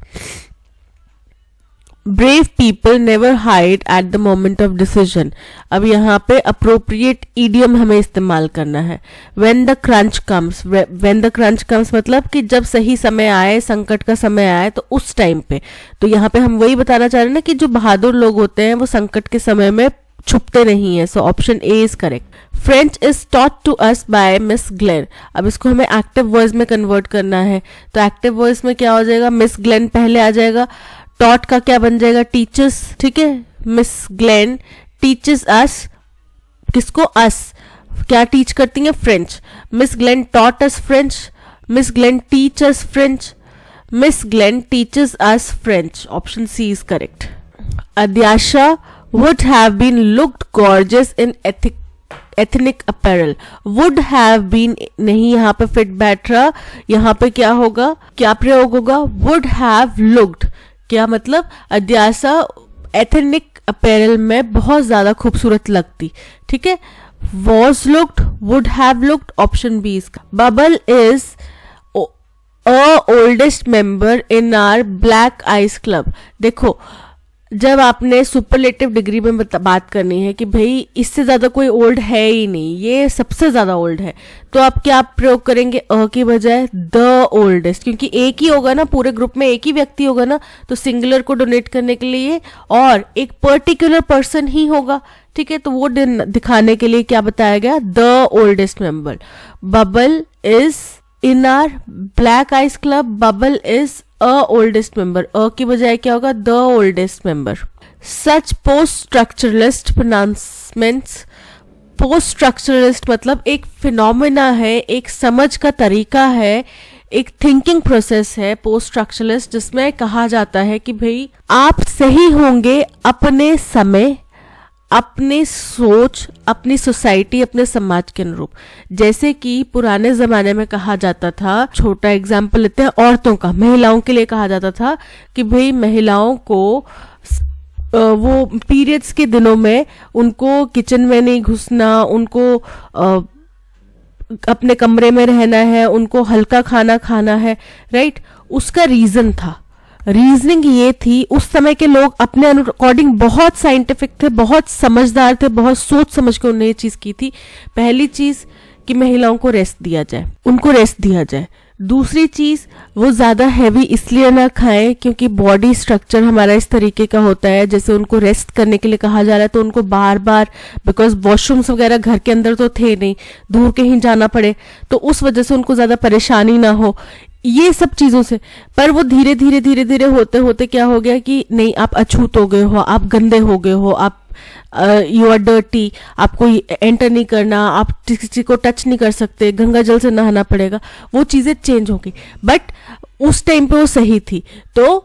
Brave people never hide at the moment of decision. अब यहाँ पे अप्रोप्रिएट ईडियम हमें इस्तेमाल करना है। When the crunch comes, when the crunch comes मतलब कि जब सही समय आए, संकट का समय आए, तो उस टाइम पे। तो यहाँ पे हम वही बताना चाह रहे हैं ना कि जो बहादुर लोग होते हैं वो संकट के समय में छुपते नहीं है। So option A is correct. French is taught to us by Miss Glen. अब इसको हमें एक्टिव वॉइस में कन्वर्ट करना है, तो एक्टिव वॉइस में क्या हो जाएगा? मिस ग्लेन पहले आ जाएगा। टॉट का क्या बन जाएगा? टीचर्स। ठीक है, मिस ग्लेन टीचर्स अस, किसको? अस। क्या टीच करती हैं? French. Miss Glen taught us French, Miss Glen teachers French, Miss Glen teachers us French. Option C is correct. Adyasha would have been looked gorgeous in ethnic apparel। would have been नहीं, यहाँ पे फिट बैठ रहा, यहाँ पे क्या होगा? क्या प्रयोग होगा? would have looked। क्या मतलब? अद्याशा एथनिक अपैरल में बहुत ज्यादा खूबसूरत लगती। ठीक है, was looked, would have looked, option B इसका। Bubble is a oldest member in our black ice club. देखो, जब आपने सुपरलेटिव डिग्री में बात करनी है कि भाई इससे ज्यादा कोई ओल्ड है ही नहीं, ये सबसे ज्यादा ओल्ड है, तो आप क्या प्रयोग करेंगे? अ की बजाय द ओल्डेस्ट, क्योंकि एक ही होगा ना, पूरे ग्रुप में एक ही व्यक्ति होगा ना, तो सिंगुलर को डोनेट करने के लिए और एक पर्टिकुलर पर्सन ही होगा। ठीक है, तो वो दिखाने के लिए क्या बताया गया? The oldest member. Bubble is in our black ice club, bubble is a oldest member. A की बजाय क्या होगा? The oldest member. Such post structuralist pronouncements. Post structuralist मतलब एक फिनोमेना है, एक समझ का तरीका है, एक थिंकिंग प्रोसेस है पोस्ट स्ट्रक्चरलिस्ट, जिसमें कहा जाता है कि भाई आप सही होंगे अपने समय, अपनी सोच, अपनी सोसाइटी, अपने समाज के अनुरूप। जैसे कि पुराने जमाने में कहा जाता था, छोटा एग्जाम्पल लेते हैं औरतों का, महिलाओं के लिए कहा जाता था कि भाई महिलाओं को वो पीरियड्स के दिनों में उनको किचन में नहीं घुसना, उनको अपने कमरे में रहना है, उनको हल्का खाना खाना है, राइट। उसका रीजन था, रीजनिंग ये थी, उस समय के लोग अपने अकॉर्डिंग बहुत साइंटिफिक थे, बहुत समझदार थे, बहुत सोच समझ के उन्होंने ये चीज की थी। पहली चीज कि महिलाओं को रेस्ट दिया जाए, उनको रेस्ट दिया जाए। दूसरी चीज, वो ज्यादा हैवी इसलिए ना खाएं क्योंकि बॉडी स्ट्रक्चर हमारा इस तरीके का होता है, जैसे उनको रेस्ट करने के लिए कहा जा रहा है तो उनको बार बार, बिकॉज वॉशरूम्स वगैरह घर के अंदर तो थे नहीं, दूर कहीं जाना पड़े, तो उस वजह से उनको ज्यादा परेशानी ना हो, ये सब चीजों से। पर वो धीरे धीरे धीरे धीरे होते होते क्या हो गया कि नहीं, आप अछूत हो गए हो, आप गंदे हो गए हो, आप यू आर डर्टी, आपको एंटर नहीं करना, आप किसी को टच नहीं कर सकते, गंगा जल से नहाना पड़ेगा, वो चीजें चेंज हो गई। बट उस टाइम पे वो सही थी। तो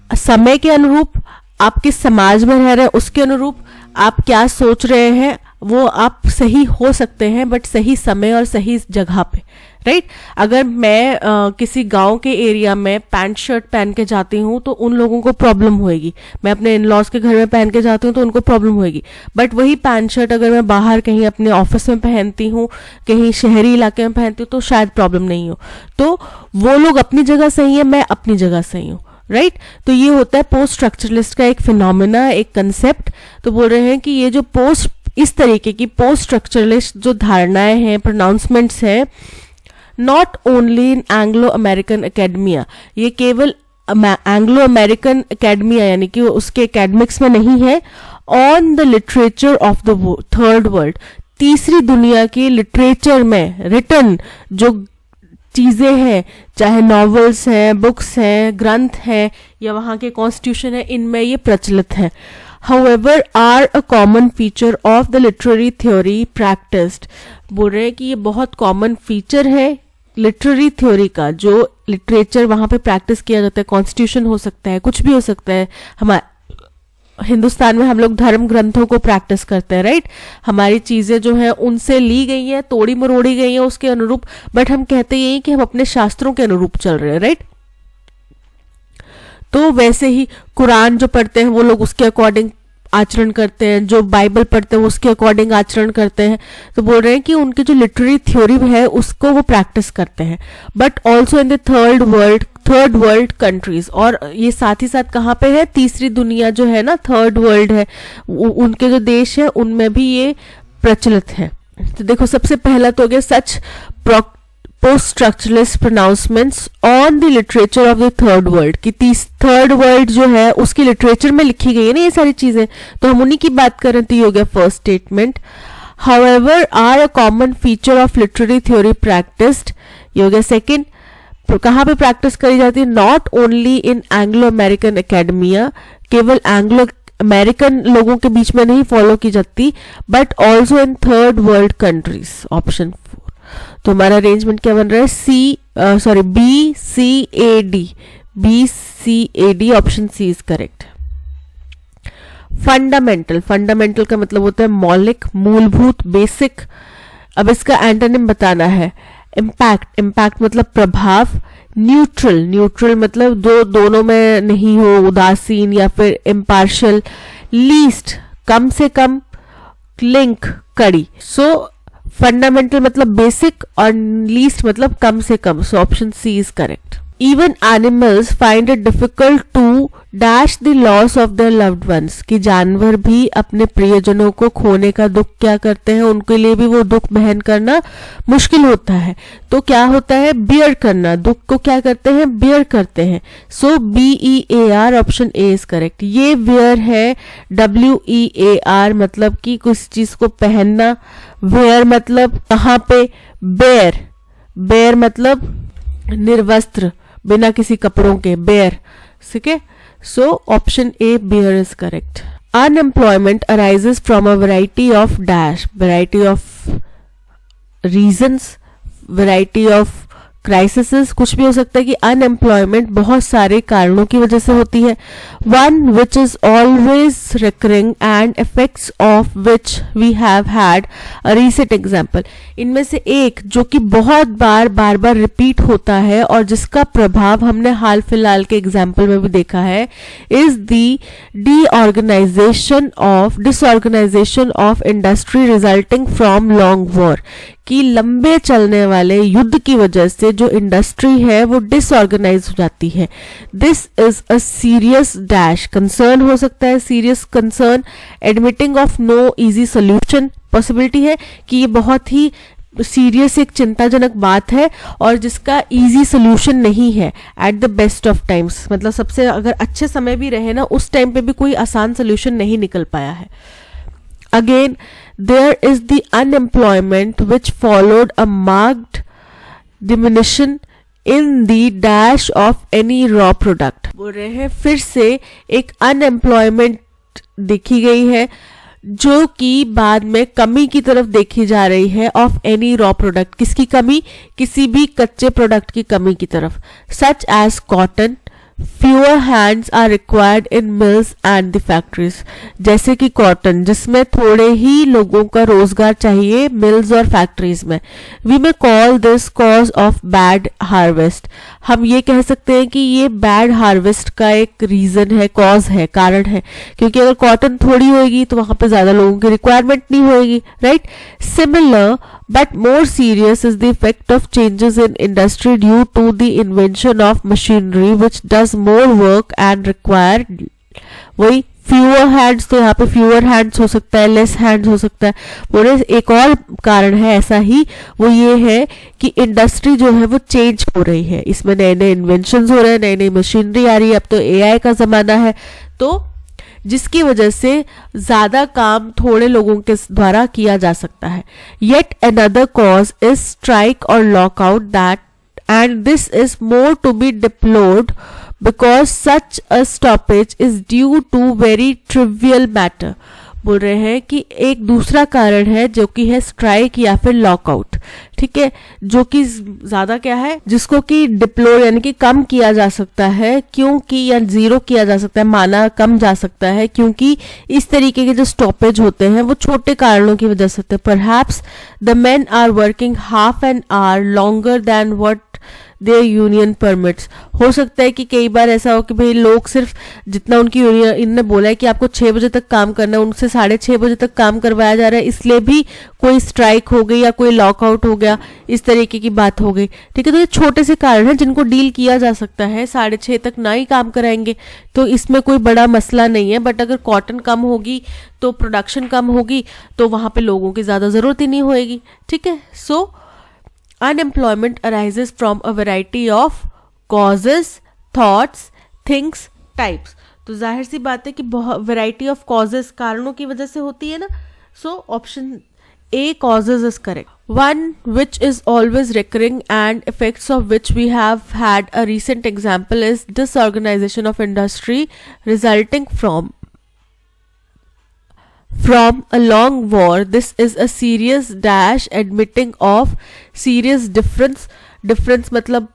समय के अनुरूप, आप किस समाज में रह रहे हैं उसके अनुरूप, आप क्या सोच रहे हैं, वो आप सही हो सकते हैं बट सही समय और सही जगह पे, राइट। अगर मैं किसी गांव के एरिया में पैंट शर्ट पहन के जाती हूँ तो उन लोगों को प्रॉब्लम होएगी, मैं अपने इन लॉज के घर में पहन के जाती हूँ तो उनको प्रॉब्लम होएगी। बट वही पैंट शर्ट अगर मैं बाहर कहीं अपने ऑफिस में पहनती हूँ, कहीं शहरी इलाके में पहनती हूँ तो शायद प्रॉब्लम नहीं हो। तो वो लोग अपनी जगह सही है, मैं अपनी जगह सही हूँ, राइट। तो ये होता है पोस्ट स्ट्रक्चरलिस्ट का एक फिनोमेना, एक कंसेप्ट। तो बोल रहे हैं कि ये जो इस तरीके की पोस्ट स्ट्रक्चरलिस्ट जो धारणाएं हैं, प्रोनाउंसमेंट्स हैं, not only in Anglo American academia, ये केवल एंग्लो अमेरिकन एकेडमिया यानी कि उसके एकेडमिक्स में नहीं है, on the literature of the third world, तीसरी दुनिया की लिटरेचर में रिटन जो चीजें हैं, चाहे नॉवेल्स हैं, बुक्स हैं, ग्रंथ हैं या वहाँ के कॉन्स्टिट्यूशन है, इनमें ये प्रचलित है। However, are a common feature of the literary theory practiced, बोल रहे हैं कि ये बहुत कॉमन फीचर है लिटरेरी थ्योरी का, जो लिटरेचर वहां पे प्रैक्टिस किया जाता है। कॉन्स्टिट्यूशन हो सकता है, कुछ भी हो सकता है। हमारे हिंदुस्तान में हम लोग धर्म ग्रंथों को प्रैक्टिस करते हैं, राइट। हमारी चीजें जो है उनसे ली गई हैं, तोड़ी मरोड़ी गई हैं उसके अनुरूप, बट हम कहते यही कि हम अपने शास्त्रों के अनुरूप चल रहे हैं, राइट। तो वैसे ही कुरान जो पढ़ते हैं वो लोग उसके अकॉर्डिंग आचरण करते हैं, जो बाइबल पढ़ते हैं उसके अकॉर्डिंग आचरण करते हैं। तो बोल रहे हैं कि उनकी जो लिटरेरी थ्योरी है उसको वो प्रैक्टिस करते हैं, but also in the third world countries. और ये साथ ही साथ कहाँ पे है, तीसरी दुनिया जो है ना, थर्ड वर्ल्ड है, उनके जो देश है उनमें भी ये प्रचलित है। तो देखो सबसे पहला तो हो गया such post structuralist pronouncements on the literature of the third world, कि थर्ड वर्ल्ड जो है उसकी लिटरेचर में लिखी गई है ना ये सारी चीजें, तो हम उन्हीं की बात कर रहे थे। ये हो गया first statement. However are a common feature of literary theory practised, ये हो गया सेकेंड। कहाँ पे प्रैक्टिस करी जाती है, not only in Anglo American academia, केवल एंग्लो अमेरिकन लोगों के बीच में नहीं फॉलो की जाती, but also in third world countries, option 4। तो हमारा अरेंजमेंट क्या बन रहा है, B C A D, option C is correct. Fundamental का मतलब होता है मौलिक, मूलभूत, बेसिक। अब इसका एंटोनिम बताना है। इम्पैक्ट मतलब प्रभाव। न्यूट्रल मतलब दोनों में नहीं हो, उदासीन या फिर इम्पार्शियल। लीस्ट कम से कम। लिंक कड़ी। सो फंडामेंटल मतलब बेसिक और लीस्ट मतलब कम से कम। So option C is correct. Even animals find it difficult to dash the loss of their loved ones, कि जानवर भी अपने प्रियजनों को खोने का दुख क्या करते हैं, उनके लिए भी वो दुख बहन करना मुश्किल होता है। तो क्या होता है, बियर करना, दुख को क्या करते हैं, बियर करते हैं। सो BEAR, option A is correct. ये बियर है, WEAR मतलब कि कुछ चीज को पहनना। वेयर मतलब कहाँ पे, बेयर मतलब निर्वस्त्र, बिना किसी कपड़ों के, बेयर, ठीक है। So option A bare is correct. Unemployment arises from a variety of dash, variety of reasons, variety of crisis, कुछ भी हो सकता है कि अनएम्प्लॉयमेंट बहुत सारे कारणों की वजह से होती है। One which is always recurring and effects of which we have had a recent example, इनमें से एक जो कि बहुत बार रिपीट होता है और जिसका प्रभाव हमने हाल फिलहाल के एग्जाम्पल में भी देखा है, is the disorganisation of industry resulting from long war, कि लंबे चलने वाले युद्ध की वजह से जो इंडस्ट्री है वो डिसऑर्गेनाइज हो जाती है। This is a serious dash, concern हो सकता है, serious concern, admitting of no easy solution, possibility है कि ये बहुत ही सीरियस एक चिंताजनक बात है और जिसका इजी सोल्यूशन नहीं है। Eight the best of times मतलब सबसे अगर अच्छे समय भी रहे ना, उस टाइम पे भी कोई आसान सोल्यूशन नहीं निकल पाया है। Again, there is the unemployment which followed a marked diminution in the dash of any raw product. बोल रहे हैं फिर से एक अनएम्प्लॉयमेंट देखी गई है जो कि बाद में कमी की तरफ देखी जा रही है ऑफ एनी रॉ प्रोडक्ट, किसकी कमी, किसी भी कच्चे प्रोडक्ट की कमी की तरफ, such as cotton, fewer hands are required in mills and the factories. जैसे कि कॉटन जिसमें थोड़े ही लोगों का रोजगार चाहिए मिल्स और फैक्ट्रीज में. We may call this cause of bad harvest. हम ये कह सकते हैं कि ये बैड हार्वेस्ट का एक रीजन है, कॉज है, कारण है, क्योंकि अगर कॉटन थोड़ी होगी तो वहां पे ज्यादा लोगों की रिक्वायरमेंट नहीं होगी, right. Similar but more serious is the effect of changes in industry due to the invention of machinery which does more work and require वही fewer hands. तो यहाँ पे fewer hands हो सकता है, less hands हो सकता है. बोले एक और कारण है ऐसा ही, वो ये है कि इंडस्ट्री जो है वो चेंज हो रही है, इसमें नए नए इन्वेंशंस हो रहे हैं, नई नई मशीनरी आ रही है, अब तो AI का जमाना है, तो जिसकी वजह से ज्यादा काम थोड़े लोगों के द्वारा किया जा सकता है. Yet another cause is strike और lockout that and this is more to be deplored because such a stoppage is due to very trivial matter. बोल रहे हैं कि एक दूसरा कारण है जो कि है स्ट्राइक या फिर लॉकआउट, ठीक है, जो कि ज्यादा क्या है, जिसको कि डिप्लोर यानी कि कम किया जा सकता है, क्योंकि या जीरो किया जा सकता है, माना कम जा सकता है, क्योंकि इस तरीके के जो स्टॉपेज होते हैं वो छोटे कारणों की वजह से होते हैं. Perhaps the men are working half an hour longer than what their union permits. हो सकता है कि कई बार ऐसा हो कि भाई लोग सिर्फ जितना उनकी यूनियन ने बोला है कि आपको 6 बजे तक काम करना है, उनसे 6:30 बजे तक काम करवाया जा रहा है, इसलिए भी कोई स्ट्राइक हो गई या कोई लॉकआउट हो गया, इस तरीके की बात हो गई, ठीक है. तो ये छोटे से कारण हैं जिनको डील किया जा सकता है. 6:30 तक ना ही काम कराएंगे तो इसमें कोई बड़ा मसला नहीं है, बट अगर कॉटन कम होगी तो प्रोडक्शन कम होगी तो वहां पे लोगों की ज्यादा जरूरत ही नहीं होगी, ठीक है. सो unemployment arises from a variety of causes, thoughts, things, types. तो जाहिर सी बात है कि बहुत वैरायटी ऑफ कॉजेस कारणों की वजह से होती है ना. So option A causes is correct. One which is always recurring and effects of which we have had a recent example is disorganization of industry resulting from a long war. This is a serious dash admitting of serious difference मतलब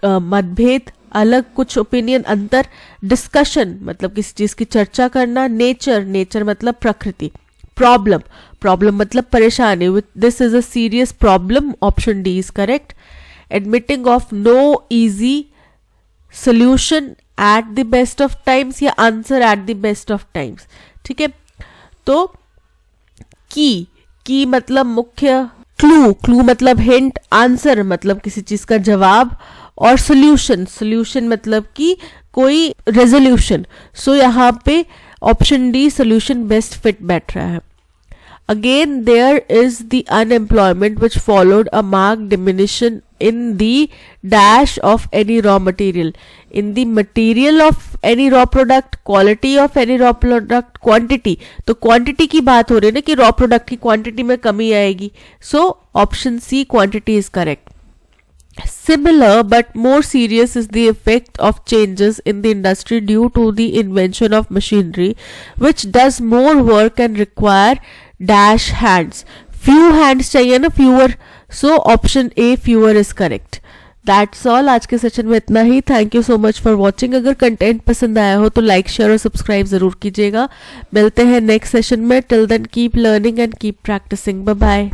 मतभेद, अलग कुछ ओपिनियन, अंतर. डिस्कशन मतलब किसी चीज की चर्चा करना. नेचर मतलब प्रकृति. प्रॉब्लम मतलब परेशानी. This is a serious problem. Option D is correct. Admitting of no easy solution at the best of times या answer at the best of times, ठीक है. तो की मतलब मुख्य, क्लू मतलब हिंट, आंसर मतलब किसी चीज का जवाब, और सोल्यूशन मतलब कि कोई रेजोल्यूशन. सो यहाँ पे option D solution best fit बैठ रहा है. Again, there is the unemployment which followed a marked diminution in the dash of any raw material. In the material of any raw product, quality of any raw product, quantity. तो quantity की बात हो रही है ना कि raw product की quantity में कमी आएगी. So, option C, quantity is correct. Similar but more serious is the effect of changes in the industry due to the invention of machinery which does more work and require dash hands. Few hands चाहिए ना, fewer. So option A, fewer is correct. That's all. आज के सेशन में इतना ही. Thank you so much for watching. अगर कंटेंट पसंद आया हो तो लाइक, शेयर और सब्सक्राइब जरूर कीजिएगा. मिलते हैं नेक्स्ट सेशन में. Till then keep learning and keep practising. Bye bye.